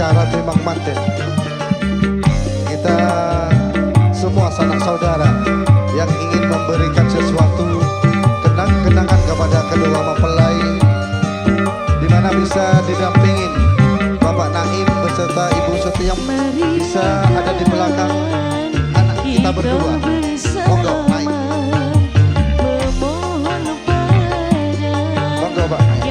acara Timang Manten. Kita semua sanak saudara yang ingin memberikan sesuatu kenang-kenangan kepada kedua mempelai, di mana bisa didampingin Bapak Naim beserta Ibu Setiam, bisa ada di belakang anak kita berdua. Monggo Naim. Monggo Pak Naim.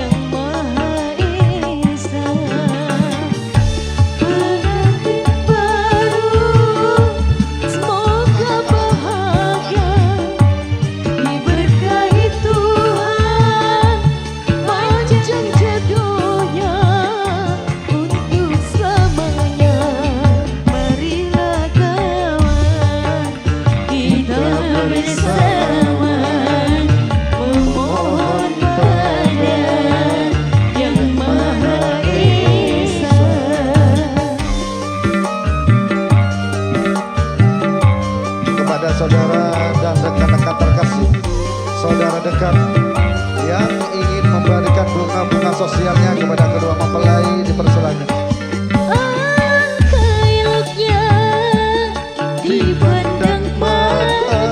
Saudara dan rekan-rekan terkasih, saudara dekat yang ingin memberikan bunga-bunga sosialnya kepada kedua mempelai, dipersilakan. Dipandang mata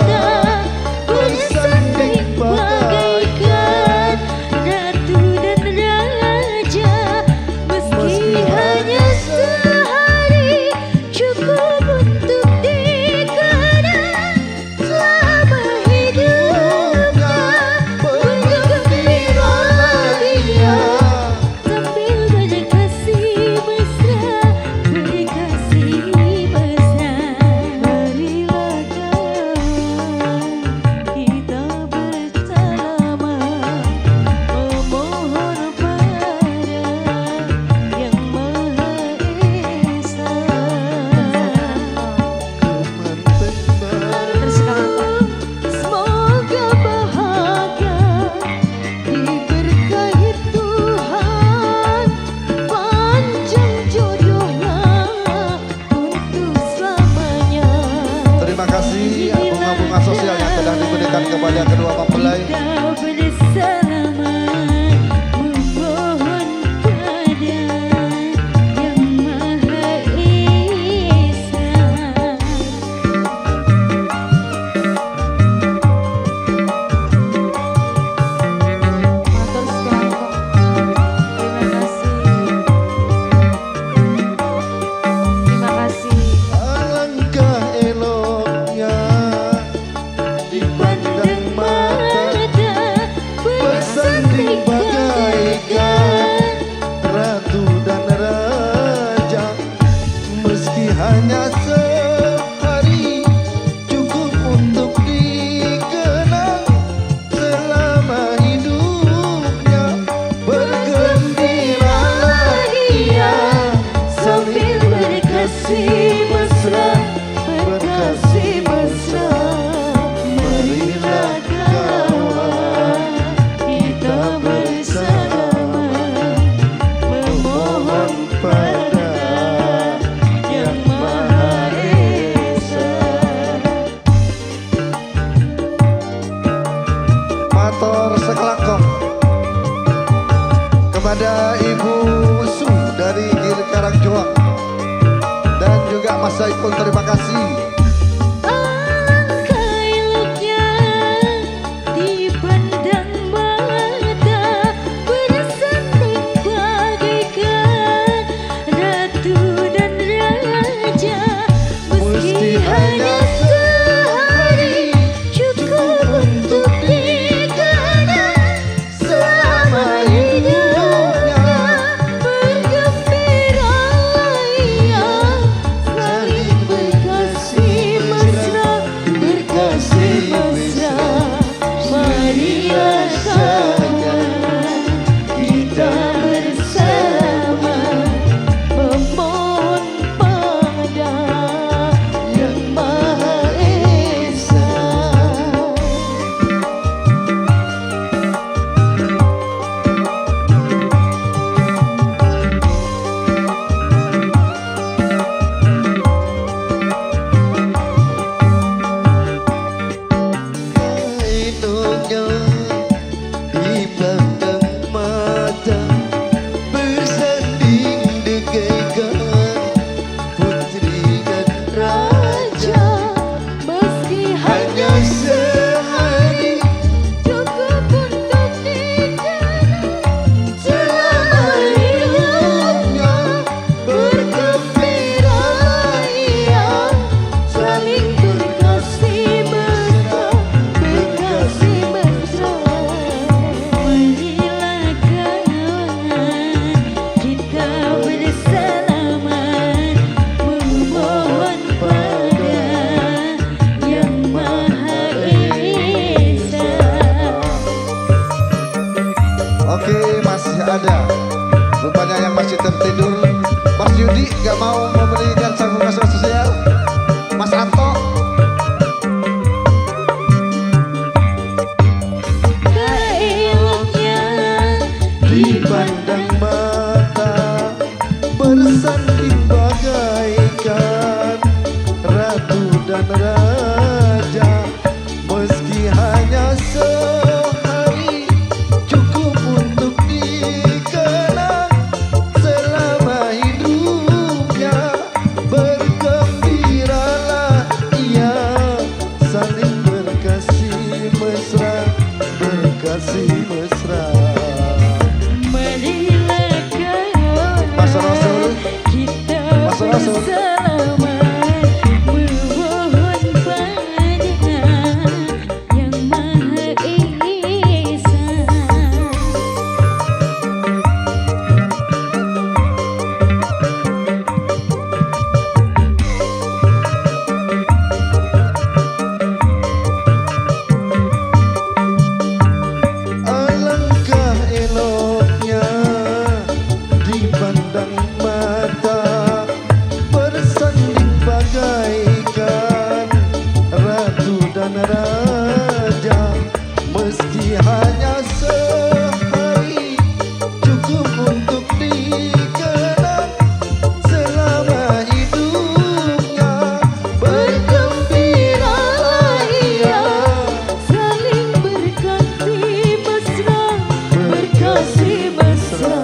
bersanding bagaikan ratu dan raja, meski hanya sehari cukup untuk bunga-bunga sosial yang telah diberikan kepada kedua mempelai. Hanya sehari cukup untuk dikenang selama hidupnya. Bergembiralah ia sambil berkasih mesra, berkasih mesra. Marilah kawan kita bersama memohon pada sekelangkong kepada Ibu Su dari Gili Karangjoang dan juga Mas Saiful, terima kasih. Yang Maha raja, meski hanya sehari, cukup untuk dikenang selama hidupnya. Bergembiralah ia, saling berkasih mesra, berkasih mesra. Marilah kawan, kita bersalaman, memohon pada Yang Maha Esa. Oke, masih ada. Rupanya yang masih tertidur. Mas Yudi gak mau memberikan sambungan sosial. Mas Anto. Keeloknya Dipandang mata, bersanding bagaikan ratu dan raja, meski hanya sehari, cukup untuk dikenang selama hidupnya. Bergembiralah ia, saling berkasih mesra, berkasih mesra. marilah kawan, Mas Rasul, kita Mas Rasul. bersalaman, memohon pada Yang Maha Esa. Alangkah eloknya dipandang mata, bersanding bagaikan ratu dan raja, meski hanya sehari, cukup untuk dikenang selama hidupnya. Bergembiralah ia, Saling berkasih mesra, berkasih mesra.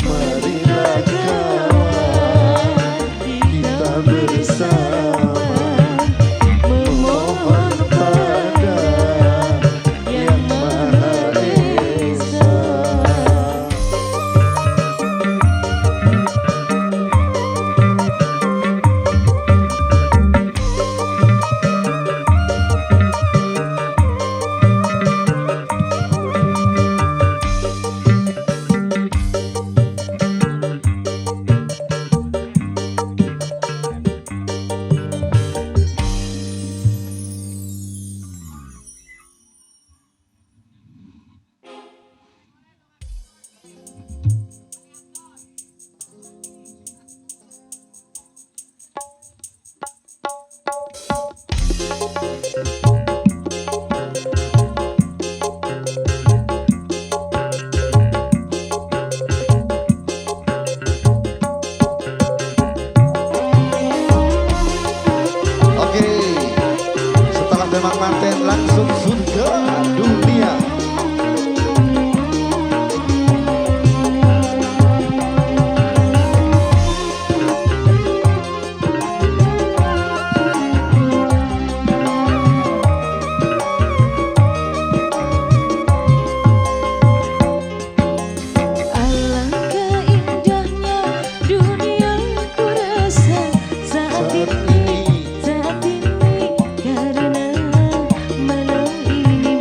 marilah kawan, kita bersama, memohon pada Yang Maha Esa. Oke, setelah memang manten langsung surga dunia. Alangkah indahnya dunia ku rasa saat ini, karena malam ini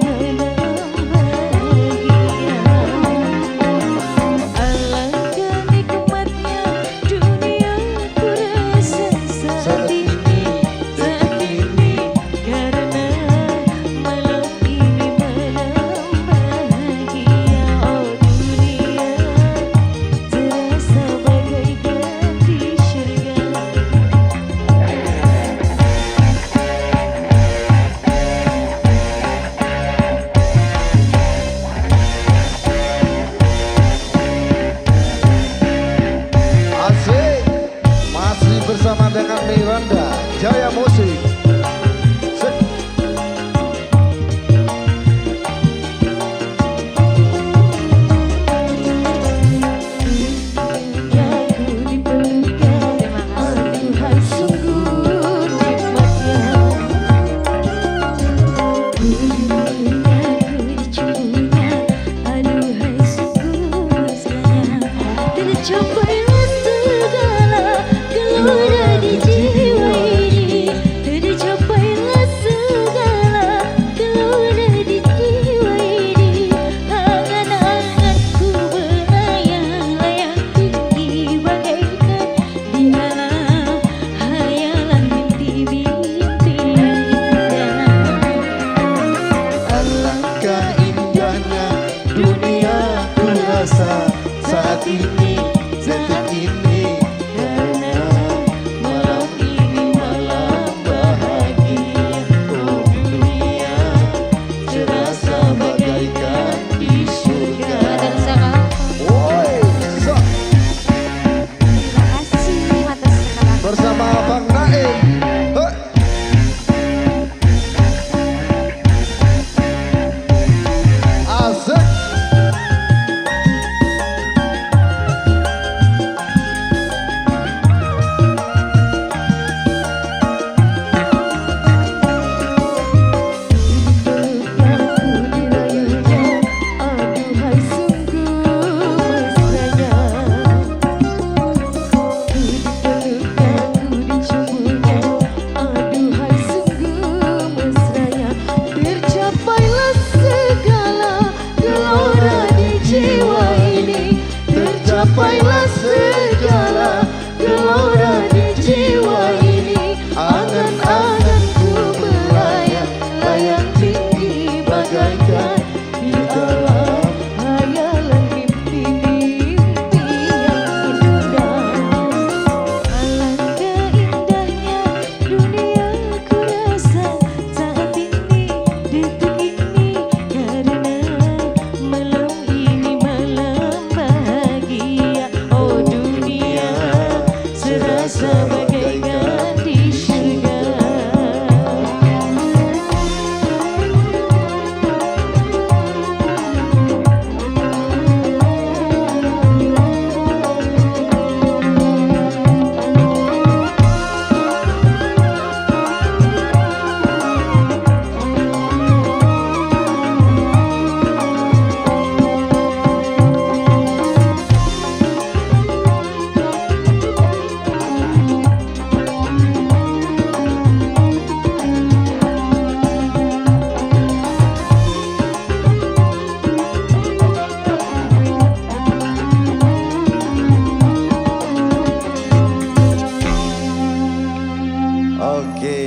Oke,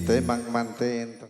temang manten.